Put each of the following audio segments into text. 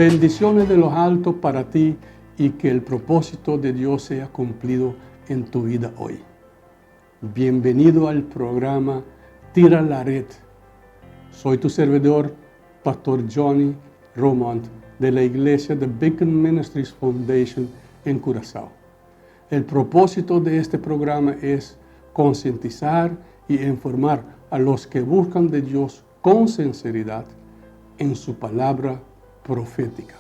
Bendiciones de los altos para ti y que el propósito de Dios sea cumplido en tu vida hoy. Bienvenido al programa Tira la Red. Soy tu servidor, Pastor Johnny Romont, de la iglesia The Beacon Ministries Foundation en Curazao. El propósito de este programa es concientizar y informar a los que buscan de Dios con sinceridad en su palabra profética.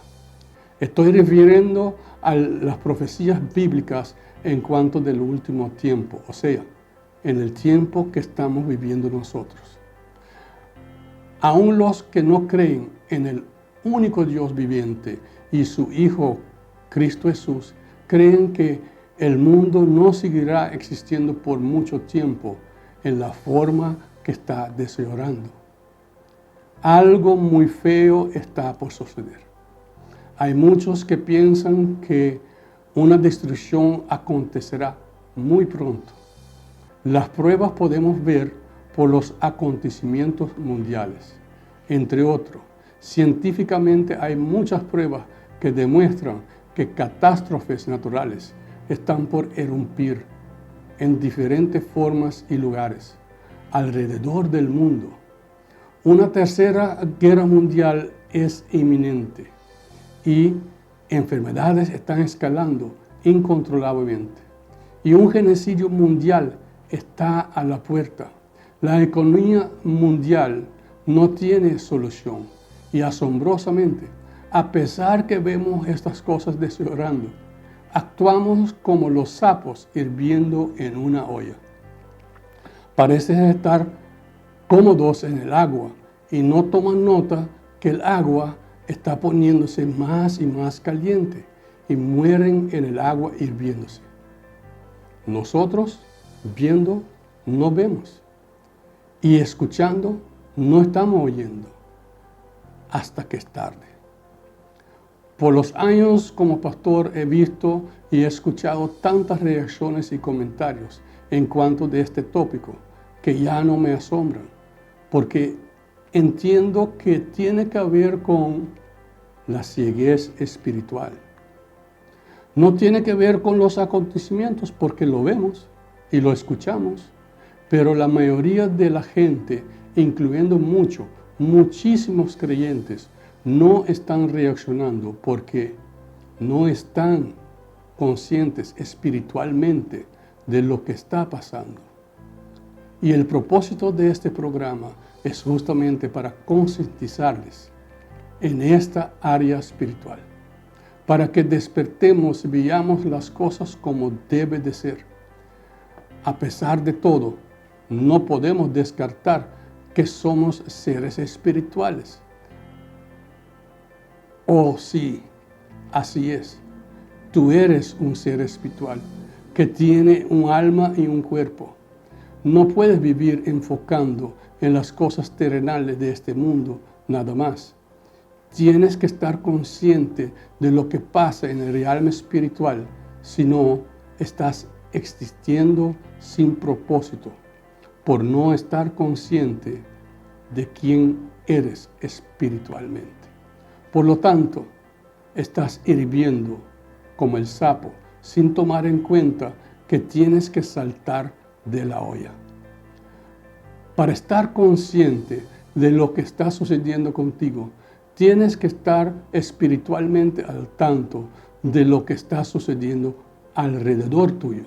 Estoy refiriendo a las profecías bíblicas en cuanto del último tiempo, o sea, en el tiempo que estamos viviendo nosotros. Aún los que no creen en el único Dios viviente y su Hijo Cristo Jesús, creen que el mundo no seguirá existiendo por mucho tiempo en la forma que está deseando. Algo muy feo está por suceder. Hay muchos que piensan que una destrucción acontecerá muy pronto. Las pruebas podemos ver por los acontecimientos mundiales, entre otros. Científicamente hay muchas pruebas que demuestran que catástrofes naturales están por irrumpir en diferentes formas y lugares alrededor del mundo. Una tercera guerra mundial es inminente y enfermedades están escalando incontrolablemente. Y un genocidio mundial está a la puerta. La economía mundial no tiene solución. Y asombrosamente, a pesar que vemos estas cosas deteriorando, actuamos como los sapos hirviendo en una olla. Parecen estar cómodos en el agua y no toman nota que el agua está poniéndose más y más caliente y mueren en el agua hirviéndose. Nosotros, viendo, no vemos, y escuchando, no estamos oyendo, hasta que es tarde. Por los años como pastor he visto y he escuchado tantas reacciones y comentarios en cuanto de este tópico que ya no me asombran, porque entiendo que tiene que ver con la ceguez espiritual. No tiene que ver con los acontecimientos porque lo vemos y lo escuchamos, pero la mayoría de la gente, incluyendo muchísimos creyentes, no están reaccionando porque no están conscientes espiritualmente de lo que está pasando. Y el propósito de este programa es justamente para concientizarles en esta área espiritual, para que despertemos y veamos las cosas como debe de ser. A pesar de todo, no podemos descartar que somos seres espirituales. Oh sí, así es. Tú eres un ser espiritual que tiene un alma y un cuerpo. No puedes vivir enfocando en las cosas terrenales de este mundo nada más. Tienes que estar consciente de lo que pasa en el realm espiritual, si no estás existiendo sin propósito, por no estar consciente de quién eres espiritualmente. Por lo tanto, estás hirviendo como el sapo, sin tomar en cuenta que tienes que saltar de la olla. Para estar consciente de lo que está sucediendo contigo, tienes que estar espiritualmente al tanto de lo que está sucediendo alrededor tuyo.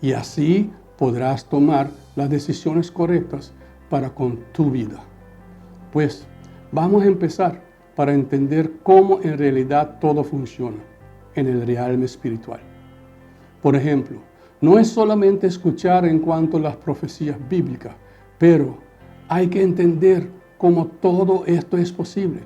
Y así podrás tomar las decisiones correctas para con tu vida. Pues vamos a empezar para entender cómo en realidad todo funciona en el realm espiritual. Por ejemplo, no es solamente escuchar en cuanto a las profecías bíblicas, pero hay que entender cómo todo esto es posible.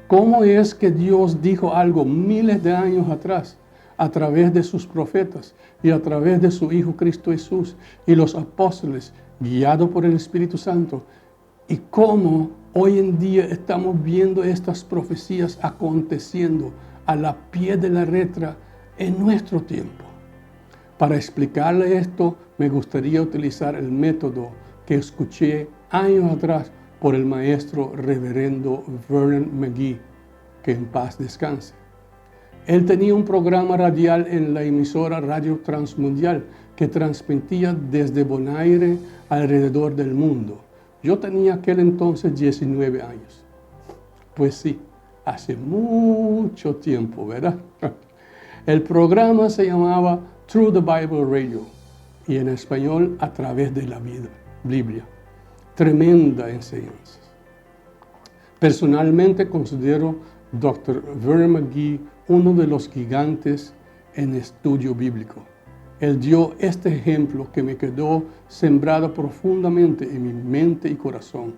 ¿Cómo es que Dios dijo algo miles de años atrás a través de sus profetas y a través de su Hijo Cristo Jesús y los apóstoles guiados por el Espíritu Santo? Y cómo hoy en día estamos viendo estas profecías aconteciendo a la pie de la letra en nuestro tiempo. Para explicarle esto, me gustaría utilizar el método que escuché años atrás por el maestro reverendo Vernon McGee. que en paz descanse. Él tenía un programa radial en la emisora Radio Transmundial que transmitía desde Bonaire alrededor del mundo. Yo tenía aquel entonces 19 años. Pues sí, hace mucho tiempo, ¿verdad? El programa se llamaba Through the Bible Radio y en español A través de la Biblia. Tremenda enseñanza. Personalmente considero Dr. Vernon McGee uno de los gigantes en estudio bíblico. Él dio este ejemplo que me quedó sembrado profundamente en mi mente y corazón.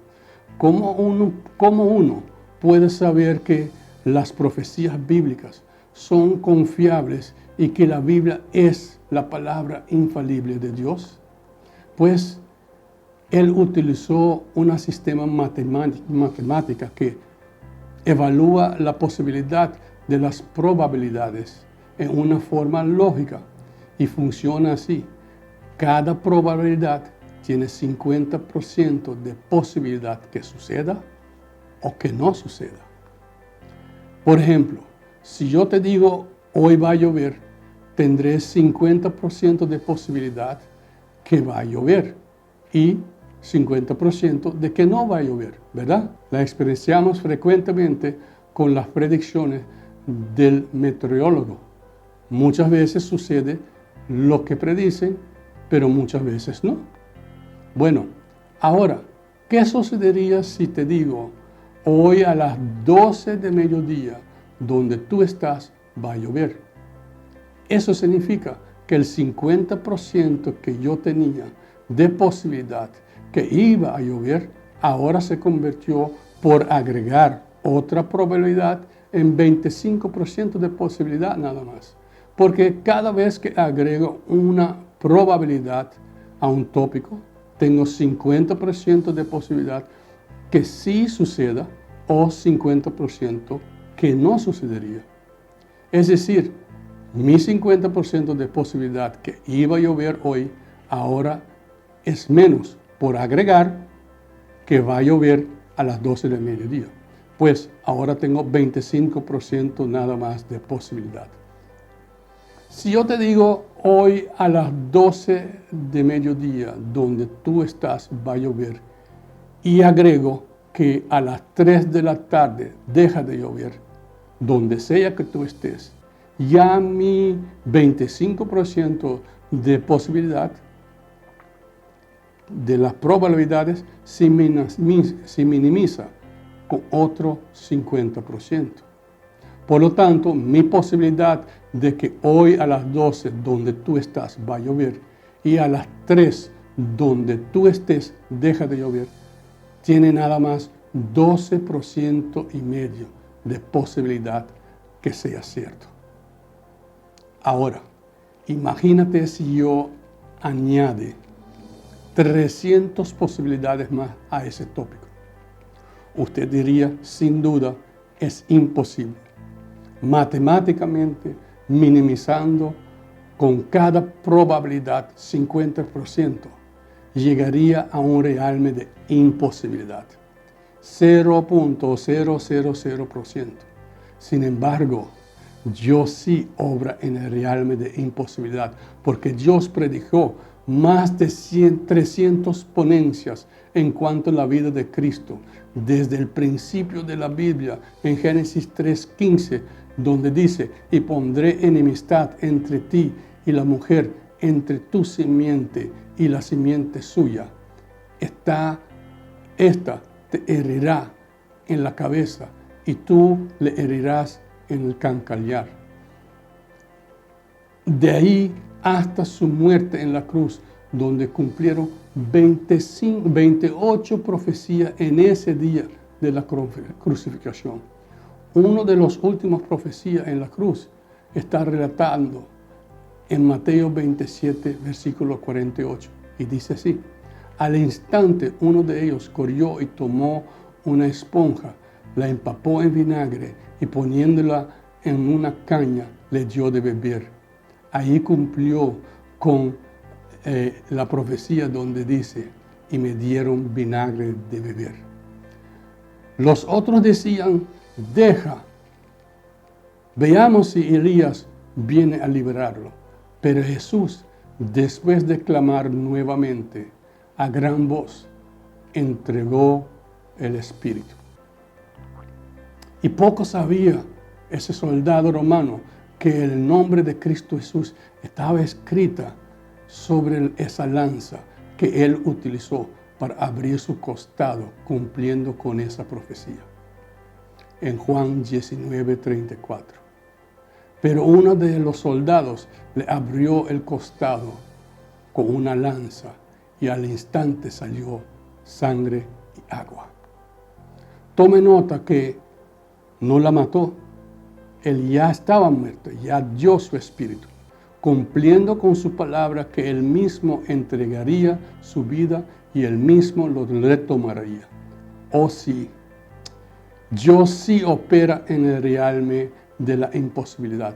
¿Cómo uno puede saber que las profecías bíblicas son confiables y que la Biblia es la palabra infalible de Dios? Pues él utilizó un sistema matemática que evalúa la posibilidad de las probabilidades en una forma lógica y funciona así. Cada probabilidad tiene 50% de posibilidad que suceda o que no suceda. Por ejemplo, si yo te digo hoy va a llover, tendré 50% de posibilidad que va a llover y 50% de que no va a llover, ¿verdad? La experienciamos frecuentemente con las predicciones del meteorólogo. Muchas veces sucede lo que predicen, pero muchas veces no. Bueno, ahora, ¿qué sucedería si te digo hoy a las 12 de mediodía, donde tú estás, va a llover? Eso significa que el 50% que yo tenía de posibilidad que iba a llover, ahora se convirtió por agregar otra probabilidad en 25% de posibilidad nada más. Porque cada vez que agrego una probabilidad a un tópico, tengo 50% de posibilidad que sí suceda o 50% que no sucedería. Es decir, mi 50% de posibilidad que iba a llover hoy, ahora es menos por agregar que va a llover a las 12 del mediodía. Pues ahora tengo 25% nada más de posibilidad. Si yo te digo hoy a las 12 de mediodía, donde tú estás, va a llover, y agrego que a las 3 de la tarde deja de llover, donde sea que tú estés, ya mi 25% de posibilidad de las probabilidades se minimiza con otro 50%. Por lo tanto, mi posibilidad de que hoy a las 12 donde tú estás va a llover y a las 3 donde tú estés deja de llover, tiene nada más 12% y medio de posibilidad que sea cierto. Ahora, imagínate si yo añade 300 posibilidades más a ese tópico. Usted diría, sin duda, es imposible. Matemáticamente, minimizando con cada probabilidad 50%, llegaría a un realme de imposibilidad. 0.000%. Sin embargo, Dios sí obra en el realme de imposibilidad, porque Dios predicó más de 300 ponencias en cuanto a la vida de Cristo, desde el principio de la Biblia, en Génesis 3:15, donde dice, y pondré enemistad entre ti y la mujer, entre tu simiente y la simiente suya. Esta te herirá en la cabeza y tú le herirás en el calcañar. De ahí hasta su muerte en la cruz, donde cumplieron 28 profecías en ese día de la crucifixión. Uno de los últimos profecías en la cruz está relatando en Mateo 27, versículo 48, y dice así: al instante uno de ellos corrió y tomó una esponja, la empapó en vinagre y poniéndola en una caña le dio de beber. Ahí cumplió con la profecía donde dice, y me dieron vinagre de beber. Los otros decían, deja Veamos si Elías viene a liberarlo. Pero Jesús, después de clamar nuevamente a gran voz, entregó el Espíritu. Y poco sabía ese soldado romano que el nombre de Cristo Jesús estaba escrita sobre esa lanza que él utilizó para abrir su costado, cumpliendo con esa profecía. En Juan 19:34. Pero uno de los soldados le abrió el costado con una lanza y al instante salió sangre y agua. Tome nota que no la mató. Él ya estaba muerto, ya dio su espíritu, cumpliendo con su palabra que él mismo entregaría su vida y él mismo lo retomaría. Oh sí, Dios sí opera en el realme de la imposibilidad.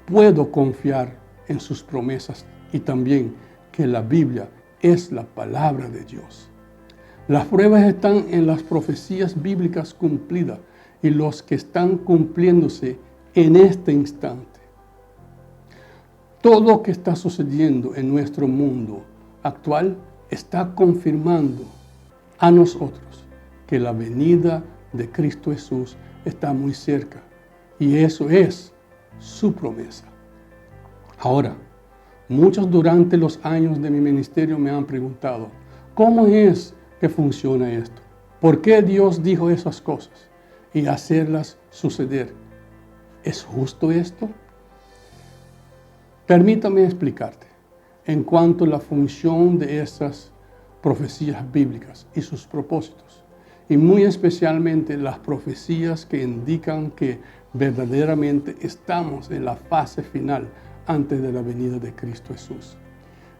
Puedo confiar en sus promesas y también que la Biblia es la palabra de Dios. Las pruebas están en las profecías bíblicas cumplidas y los que están cumpliéndose en este instante. Todo lo que está sucediendo en nuestro mundo actual está confirmando a nosotros que la venida de Cristo Jesús está muy cerca y eso es su promesa. Ahora, muchos durante los años de mi ministerio me han preguntado, ¿cómo es que funciona esto? ¿Por qué Dios dijo esas cosas y hacerlas suceder? ¿Es justo esto? Permítame explicarte en cuanto a la función de estas profecías bíblicas y sus propósitos, y muy especialmente las profecías que indican que verdaderamente estamos en la fase final antes de la venida de Cristo Jesús.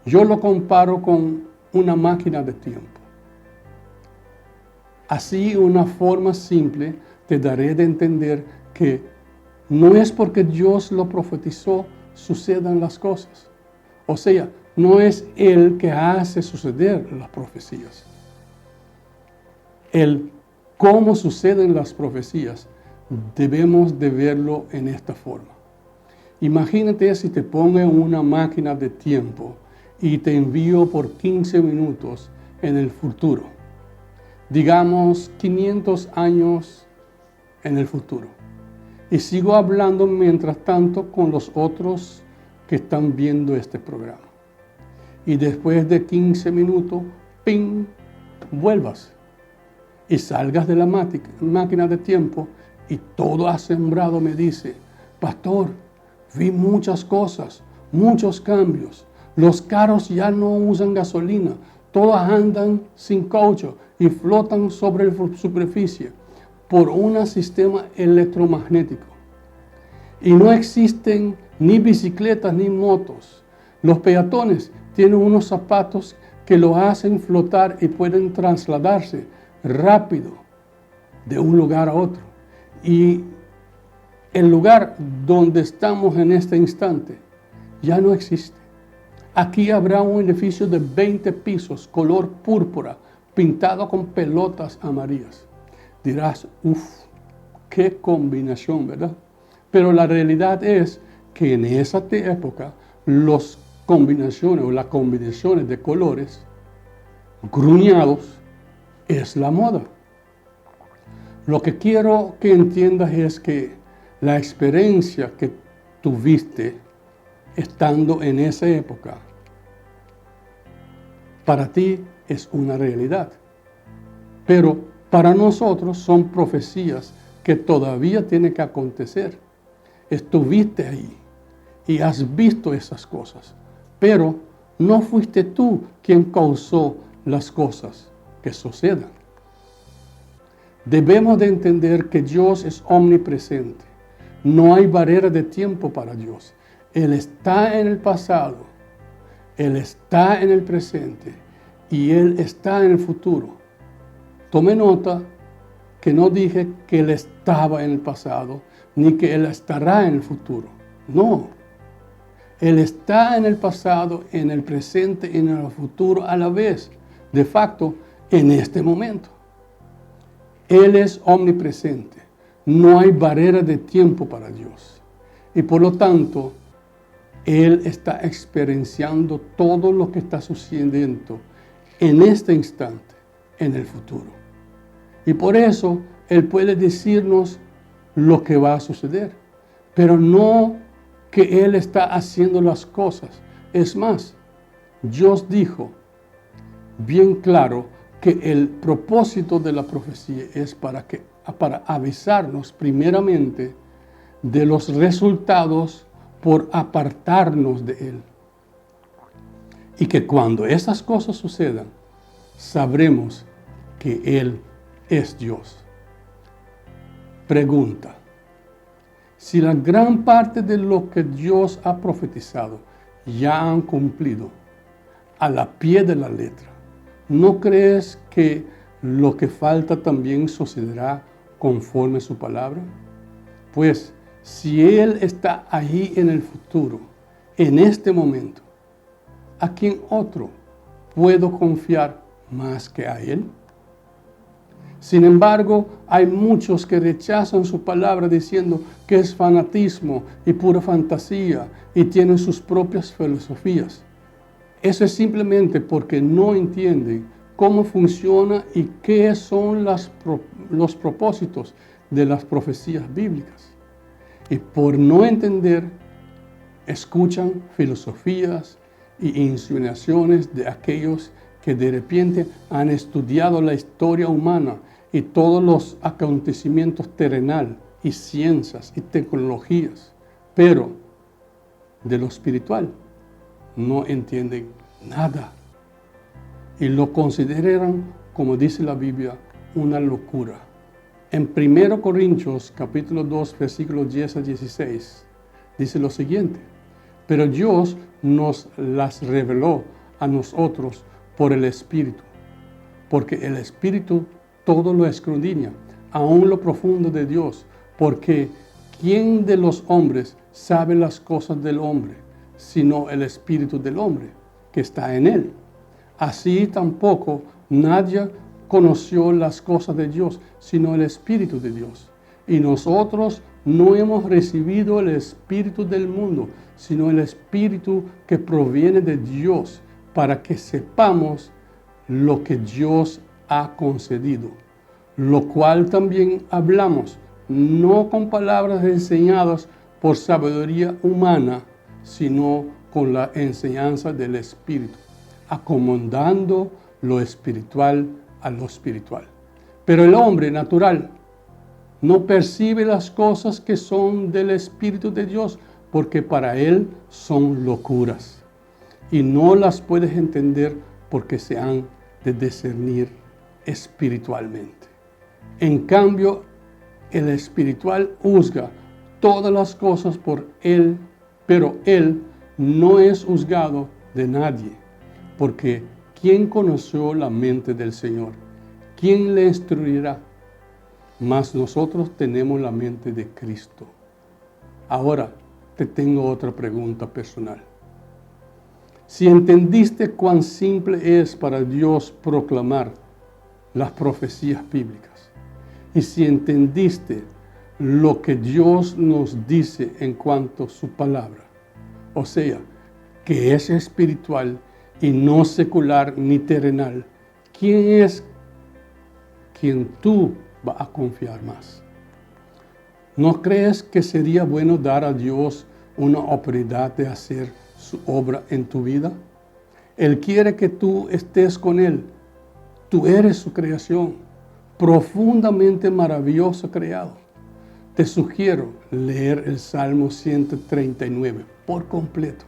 Yo lo comparo con una máquina de tiempo. Así, una forma simple te daré de entender que no es porque Dios lo profetizó sucedan las cosas. O sea, no es Él que hace suceder las profecías. El cómo suceden las profecías debemos de verlo en esta forma. Imagínate si te pongo en una máquina de tiempo y te envío por 15 minutos en el futuro. Digamos 500 años en el futuro. Y sigo hablando mientras tanto con los otros que están viendo este programa. Y después de 15 minutos, ¡ping!, vuelvas. Y salgas de la máquina de tiempo y todo asombrado me dice, pastor, vi muchas cosas, muchos cambios. Los carros ya no usan gasolina, todos andan sin caucho y flotan sobre la superficie por un sistema electromagnético. Y no existen ni bicicletas ni motos. Los peatones tienen unos zapatos que lo hacen flotar y pueden trasladarse rápido de un lugar a otro. Y el lugar donde estamos en este instante ya no existe. Aquí habrá un edificio de 20 pisos, color púrpura, pintado con pelotas amarillas. Dirás, qué combinación, ¿verdad? Pero la realidad es que en esa época las combinaciones de colores gruñados es la moda. Lo que quiero que entiendas es que la experiencia que tuviste estando en esa época, para ti es una realidad. Pero para nosotros son profecías que todavía tienen que acontecer. Estuviste ahí y has visto esas cosas, pero no fuiste tú quien causó las cosas que sucedan. Debemos de entender que Dios es omnipresente. No hay barrera de tiempo para Dios. Él está en el pasado, Él está en el presente y Él está en el futuro. Tome nota que no dije que Él estaba en el pasado, ni que Él estará en el futuro. No. Él está en el pasado, en el presente y en el futuro a la vez. De facto, en este momento. Él es omnipresente. No hay barrera de tiempo para Dios. Y por lo tanto, Él está experienciando todo lo que está sucediendo en este instante, en el futuro. Y por eso Él puede decirnos lo que va a suceder, pero no que Él está haciendo las cosas. Es más, Dios dijo bien claro que el propósito de la profecía es para avisarnos primeramente de los resultados por apartarnos de Él. Y que cuando esas cosas sucedan, sabremos que Él es Dios. Pregunta: si la gran parte de lo que Dios ha profetizado ya han cumplido a la pie de la letra, ¿no crees que lo que falta también sucederá conforme a su palabra? Pues si Él está ahí en el futuro, en este momento, ¿a quién otro puedo confiar más que a Él? Sin embargo, hay muchos que rechazan su palabra diciendo que es fanatismo y pura fantasía y tienen sus propias filosofías. Eso es simplemente porque no entienden cómo funciona y qué son los propósitos de las profecías bíblicas. Y por no entender, escuchan filosofías y insinuaciones de aquellos que de repente han estudiado la historia humana y todos los acontecimientos terrenales y ciencias y tecnologías, pero de lo espiritual no entienden nada y lo consideran, como dice la Biblia, una locura. En 1 Corintios capítulo 2 versículos 10 a 16 dice lo siguiente: pero Dios nos las reveló a nosotros por el Espíritu, porque el Espíritu todo lo escudriña, aún lo profundo de Dios, porque ¿quién de los hombres sabe las cosas del hombre, sino el Espíritu del hombre que está en él? Así tampoco nadie conoció las cosas de Dios, sino el Espíritu de Dios. Y nosotros no hemos recibido el Espíritu del mundo, sino el Espíritu que proviene de Dios, para que sepamos lo que Dios ha concedido, lo cual también hablamos, no con palabras enseñadas por sabiduría humana, sino con la enseñanza del Espíritu, acomodando lo espiritual a lo espiritual. Pero el hombre natural no percibe las cosas que son del Espíritu de Dios, porque para él son locuras, y no las puedes entender porque se han de discernir espiritualmente. En cambio, el espiritual juzga todas las cosas por él, pero él no es juzgado de nadie, porque ¿quién conoció la mente del Señor? ¿Quién le instruirá? Mas nosotros tenemos la mente de Cristo. Ahora te tengo otra pregunta personal. Si entendiste cuán simple es para Dios proclamar las profecías bíblicas, y si entendiste lo que Dios nos dice en cuanto a su palabra, o sea, que es espiritual y no secular ni terrenal, ¿quién es quien tú vas a confiar más? ¿No crees que sería bueno dar a Dios una oportunidad de hacer su obra en tu vida? Él quiere que tú estés con Él. Tú eres su creación, profundamente maravilloso creado. Te sugiero leer el Salmo 139 por completo.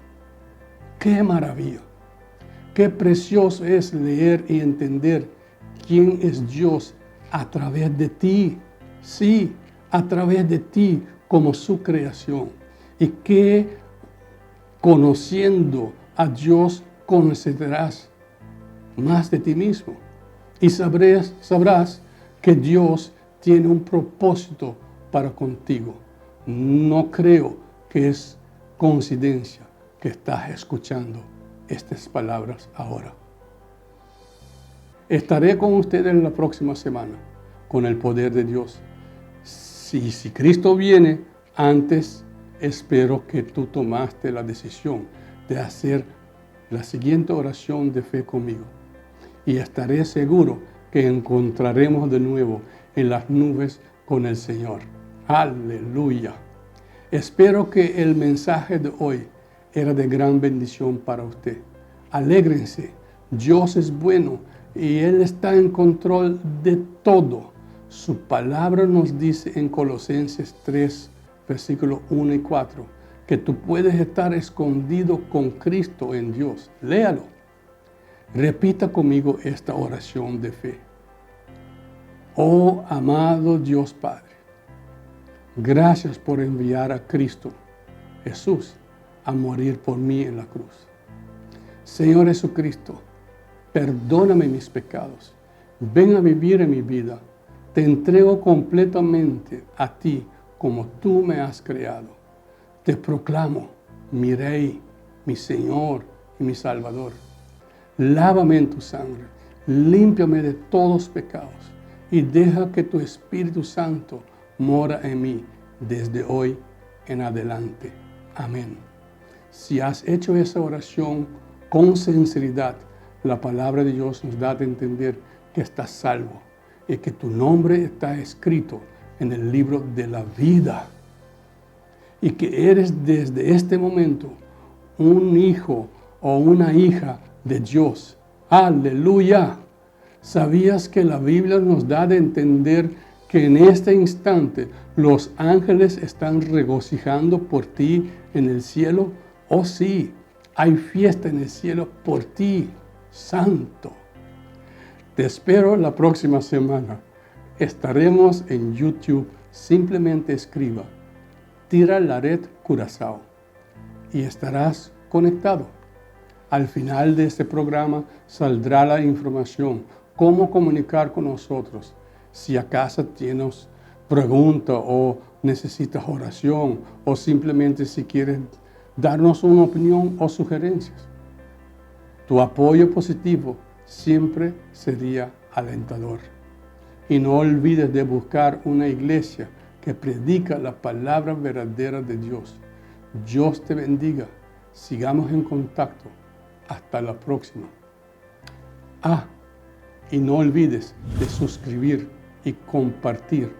¡Qué maravilla! ¡Qué precioso es leer y entender quién es Dios a través de ti! Sí, a través de ti como su creación. Y que conociendo a Dios conocerás más de ti mismo. Y sabrás que Dios tiene un propósito para contigo. No creo que es coincidencia que estás escuchando estas palabras ahora. Estaré con ustedes la próxima semana con el poder de Dios. Si Cristo viene antes, espero que tú tomaste la decisión de hacer la siguiente oración de fe conmigo. Y estaré seguro que encontraremos de nuevo en las nubes con el Señor. Aleluya. Espero que el mensaje de hoy era de gran bendición para usted. Alégrense, Dios es bueno y Él está en control de todo. Su palabra nos dice en Colosenses 3, versículos 1 y 4, que tú puedes estar escondido con Cristo en Dios. Léalo. Repita conmigo esta oración de fe. Oh amado Dios Padre, gracias por enviar a Cristo Jesús a morir por mí en la cruz. Señor Jesucristo, perdóname mis pecados. Ven a vivir en mi vida. Te entrego completamente a ti como tú me has creado. Te proclamo mi Rey, mi Señor y mi Salvador. Lávame en tu sangre, límpiame de todos los pecados y deja que tu Espíritu Santo mora en mí desde hoy en adelante. Amén. Si has hecho esa oración con sinceridad, la palabra de Dios nos da a entender que estás salvo y que tu nombre está escrito en el libro de la vida y que eres desde este momento un hijo o una hija de Dios. ¡Aleluya! ¿Sabías que la Biblia nos da de entender que en este instante los ángeles están regocijando por ti en el cielo? Oh sí, hay fiesta en el cielo por ti, santo. Te espero la próxima semana. Estaremos en YouTube. Simplemente escriba Tira la Red Curazao y estarás conectado. Al final de este programa saldrá la información, cómo comunicar con nosotros. Si acaso tienes pregunta o necesitas oración o simplemente si quieres darnos una opinión o sugerencias. Tu apoyo positivo siempre sería alentador. Y no olvides de buscar una iglesia que predica la palabra verdadera de Dios. Dios te bendiga. Sigamos en contacto. Hasta la próxima. Y no olvides de suscribir y compartir